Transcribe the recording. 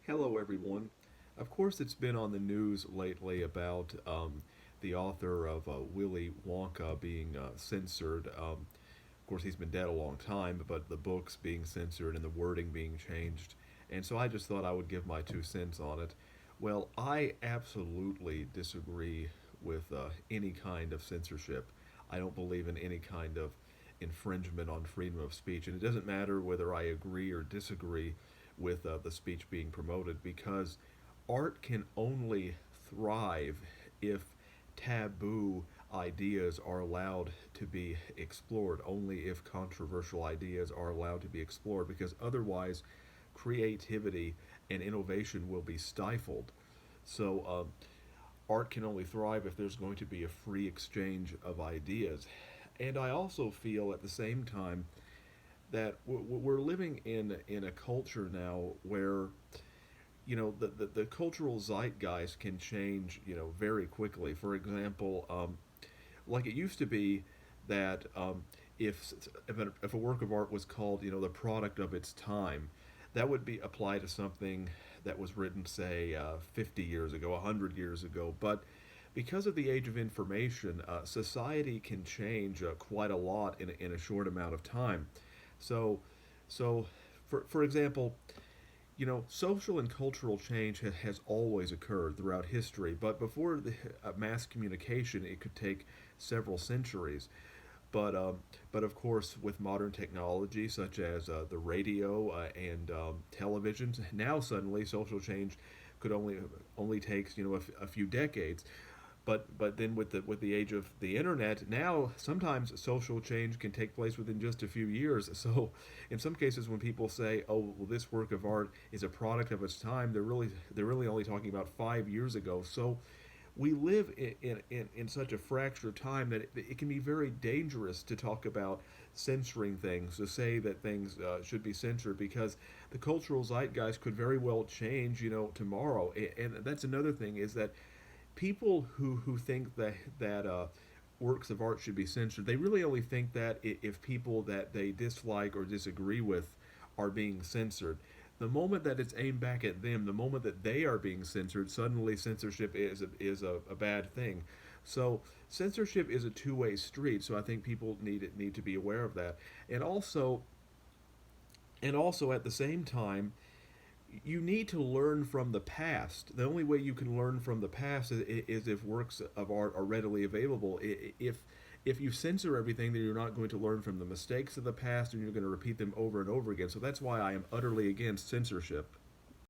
Hello, everyone. Of course, it's been on the news lately about the author of Willy Wonka being censored. Of course, he's been dead a long time, but the books being censored and the wording being changed. And so I just thought I would give my 2 cents on it. Well, I absolutely disagree with any kind of censorship. I don't believe in any kind of infringement on freedom of speech. And it doesn't matter whether I agree or disagree with the speech being promoted because art can only thrive if taboo ideas are allowed to be explored, only if controversial ideas are allowed to be explored, because otherwise creativity and innovation will be stifled. So, art can only thrive if there's going to be a free exchange of ideas. And I also feel at the same time that we're living in a culture now where the cultural zeitgeist can change very quickly. For example, like it used to be that if a work of art was called the product of its time, that would be applied to something that was written, say, 50 years ago, 100 years ago. But because of the age of information, society can change quite a lot in a short amount of time. So, so for example, social and cultural change has always occurred throughout history, but before mass communication, it could take several centuries. But but of course, with modern technology such as the radio and televisions, now suddenly social change could only takes a few decades. But then with the age of the internet, now sometimes social change can take place within just a few years. So in some cases, when people say, "Oh, well, this work of art is a product of its time," they're really only talking about 5 years ago. So we live in such a fractured time that it can be very dangerous to talk about censoring things, to say that things should be censored, because the cultural zeitgeist could very well change, tomorrow. And that's another thing, is that people who think that works of art should be censored, they really only think that if people that they dislike or disagree with are being censored. The moment that it's aimed back at them, the moment that they are being censored, suddenly censorship is a bad thing. So censorship is a two-way street. So I think people need to be aware of that, and also at the same time, you need to learn from the past. The only way you can learn from the past is if works of art are readily available. If you censor everything, then you're not going to learn from the mistakes of the past, and you're going to repeat them over and over again. So that's why I am utterly against censorship.